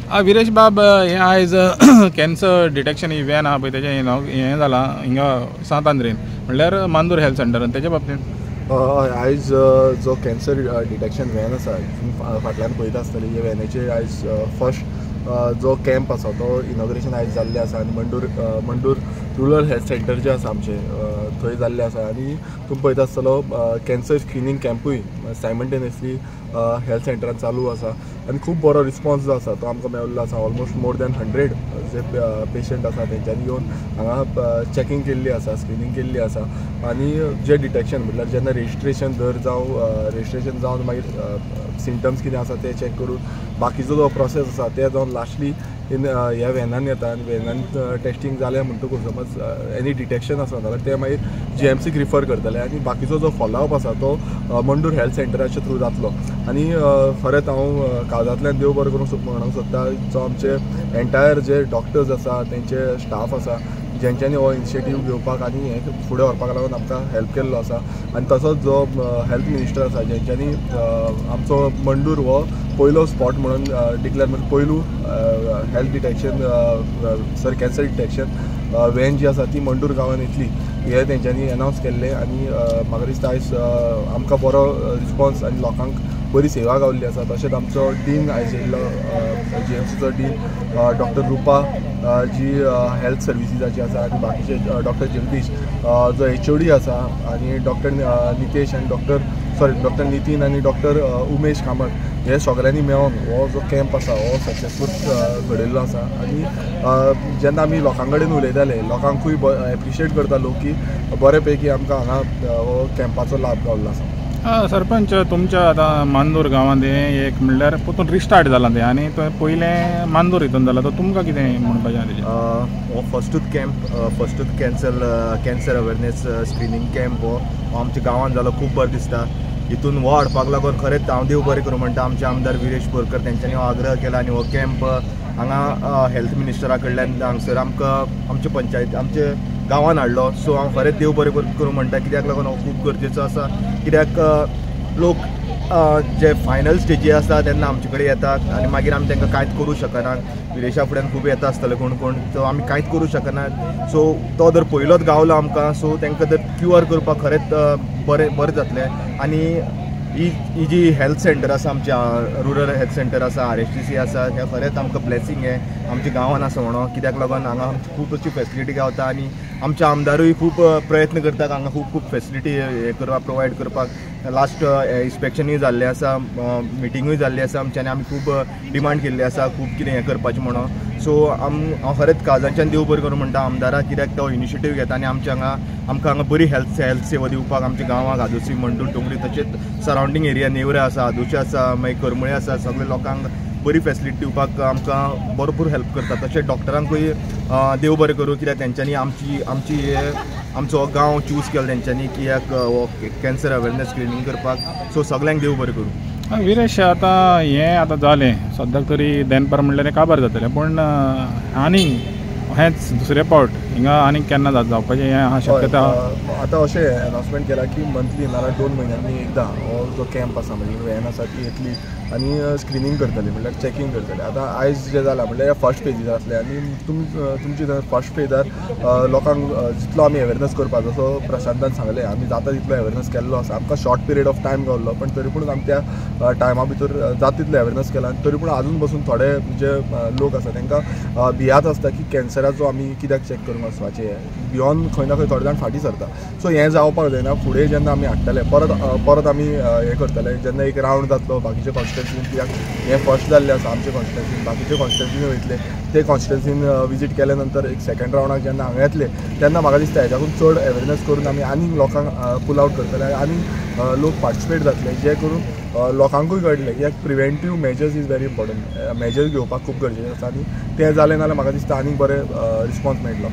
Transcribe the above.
विरेश बाब हे आयज कॅन्सर डिटेक्शन इव्हॅन आहा पळय तेजें हें जालां हिंगा सांत आंद्रेन म्हणल्यार मांदूर हेल्थ सेंटरान तेजे बाबतींत आयज जो कॅन्सर डिटेक्शन व्हॅन आसा फाटल्यान पळयता आसतली हे व्हॅनेचे आयज फर्स्ट जो कॅम्प आसा तो इनॉग्रेशन आयज जाल्लें आसा आनी मंडूर रुरल हेल्थ सेंटर जे आसा आमचे थंय जाल्लें आसा आनी तुमी पळयता आसतलो कॅन्सर स्क्रिनींग कॅम्पूय सायमल्टेनियसली हेल्थ सेंटरान चालू आसा आनी खूब बरो रिस्पॉन्स जो आसा तो आमकां मेळिल्लो आसा ऑलमोस्ट मोर दॅन 100 जे पेशंट आसा तेंच्यांनी येवन हांगा चॅकींग केल्ली आसा स्क्रिनींग केल्ली आसा आनी जे डिटेक्शन म्हटल्यार जेन्ना रेजिस्ट्रेशन रेजिस्ट्रेशन जावन मागीर सिम्टम्स कितें आसा ते चॅक करून बाकीचो जो प्रोसेस आसा ते जावन लास्टली ह्या व्हॅनान येता आनी व्हॅनान टेस्टींग जालें म्हणटकूच समज एनी डिटेक्शन आसा जाल्यार ते मागीर GMCक रिफर करतले आनी बाकीचो जो फॉलोअप आसा तो मंडूर हेल्थ सेंटराच्या थ्रू जातलो आनी खरेंच हांव काळजांतल्यान देव बरें करूंक म्हणूंक सोदता जो आमचे एंटायर जे डॉक्टर्स आसा तेंचे स्टाफ आसा जेंच्यांनी हो इनिशिएटीव घेवपाक आनी हें फुडें व्हरपाक लागून आमकां हेल्प केल्लो आसा आनी तसोच जो हेल्थ मिनिस्टर आसा जेंच्यांनी आमचो मंडूर हो पयलो स्पॉट म्हणून डिक्लेअर म्हणजे पयलू health detection cancer detection van जी आसा ती मंडूर गांवांत येतली हे तेंच्यांनी अनावन्स केल्लें आनी म्हाका दिसता आयज आमकां बरो रिस्पॉन्स आनी लोकांक बरी सेवा गावल्ली आसा तशेंच आमचो डीन आयज येयल्लो GMCचो डीन डॉक्टर रुपा जी हेल्थ सर्विसीसाची आसा आनी बाकीचे डॉक्टर जगदीश जो HOD आसा आनी डॉक्टर नितेश आनी डॉक्टर नितीन आनी डॉक्टर उमेश कामत हे सगळ्यांनी मेळोन हो जो कॅम्प आसा हो सक्सेसफूल घडयल्लो आसा आनी जेन्ना आमी लोकां कडेन उलयताले लोकांकूय एप्रिशिएट करता लोक की बरे पैकी आमकां हांगा हो कॅम्पाचो लाभ गावल्लो आसा सरपंच तुमच्या आतां मांदूर गांवांत एक म्हणल्यार परतून रिस्टार्ट जालां तें आनी तो पयलें मांदूर हितून जालां तो तुमकां कितें म्हणपाचें आहा तेजें हो फस्टूच कॅन्सर अवेरनेस स्क्रिनींग कॅम्प हो आमच्या गांवांत जालो खूब बरें दिसता हितून हो हाडपाक लागून खरेंच हांव देव बरें करूं म्हणटा आमचे आमदार विरेश बोरकर तेंच्यांनी हो आग्रह केला आनी हो कॅम्प हांगा हेल्थ मिनिस्टरा कडल्यान हांगसर आमकां आमचे पंचायत आमचे गांवांत हाडलो सो हांव खरेंच देव बरें करूं म्हणटा कित्याक लागून हो खूब गरजेचो आसा कित्याक लोक जे फायनल स्टेजी आसता तेन्ना आमचे कडेन येतात आनी मागीर आमी तांकां कांयच करूं शकनात विदेशा फुड्यान खूब येता आसतले कोण सो आमी कांयच करूं शकनात सो तो जर पयलोच गावलो आमकां सो तांकां जर क्युअर करपाक खरेंच बरें जातलें आनी ही जी हेल्थ सेंटर आसा आमच्या रुरल हेल्थ सेंटर आसा RSTC आसा हें खरेंच आमकां ब्लेसिंग हे आमच्या गांवांत आसा म्हणून कित्याक लागून हांगा खूब अशी फेसिलिटी गावता आनी आमचे आमदारूय खूब प्रयत्न करतात हांगा खूब फेसिलिटी हे करपाक प्रोवायड करपाक लास्ट इन्स्पेक्शनूय जाल्लें आसा मिटिंगूय जाल्ली आसा आमच्यानी आमी खूब डिमांड केल्ली आसा खूब कितें हें करपाचें म्हणून सो हांव खरेंच काळजांच्यान देव बरें करूं म्हणटा आमदाराक कित्याक तो इनिशिएटीव घेता आनी आमच्या आमकां हांगा बरी हेल्थ सेवा दिवपाक आमच्या गांवांक आदोसी मंडूर डोंगरी तशेंच सरावंडींग एरिया नेवरे आसा आदोशी आसा मागीर करमळे आसा सगळे लोकांक बरी फेसिलिटी दिवपाक आमकां भरपूर हेल्प करता तशेंच डॉक्टरांकूय देव बरें करूं कित्याक तेंच्यांनी आमचो गांव चूज केलो तेंच्यांनी कित्याक हो कॅन्सर अवेरनेस स्क्रिनींग करपाक सो सगळ्यांक देव बरें करूं विरेश आतां हें आतां जालें सद्याक तरी देनपार म्हणल्यार तें काबार जातलें पूण आनीक हेंच दुसरें पावट हिंगा आनीक केन्ना जावपाचें हें आहा शक्यता आतां अशें अनाउन्समेंट केला की मंथली नाल्यार 2 म्हयन्यांनी एकदां हो जो कॅम्प आसा म्हणजे व्हॅन आसा ती येतली आनी स्क्रिनींग करतली म्हणल्यार चॅकींग करतले आतां आयज जें जालां म्हणल्यार फर्स्ट फेजीर आसलें आनी तुमची फर्स्ट फेजार लोकांक जितलो आमी अवेरनेस करपा जसो प्रशांतान सांगलें आमी जाता तितलो अवेरनेस केल्लो आसा आमकां शॉर्ट पिरियड ऑफ टायम गावल्लो पण तरी पूण आमी त्या टायमा भितर जाता तितलो अवेरनेस केला आनी तरी पूण आजून पसून थोडे जे लोक आसा तांकां भियात आसता की कॅन्सराचो आमी कित्याक चॅक करूंक वचपाचें बियोंड खंय ना खंय थोडे जाण फाटीं सरता सो हें जावपाक जायना फुडें जेन्ना आमी हाडटले परत आमी हें करतले जेन्ना एक रावंड जातलो बाकीचे कॉन्स्टिट्युन्सीन कित्याक हें फर्स्ट जाल्लें आसा आमचे कॉन्स्टिट्युन्सीन बाकीचे कॉन्स्टिट्युन्सीन वयतले ते कॉन्स्टिट्युन्सीन विजीट केल्या नंतर एक सेकंड रावंडाक जेन्ना हांगा येतले तेन्ना म्हाका दिसता हेच्याकून चड अवेरनेस करून आमी आनीक लोकांक पुल आउट करतले आनी लोक पार्टिसिपेट जातले जे करून लोकांकूय कळटलें कित्याक preventive measures is very important measures घेवपाक खूब गरजेचें आसा आनी तें जालें नाल्यार म्हाका दिसता आनीक बरें रिस्पॉन्स मेळटलो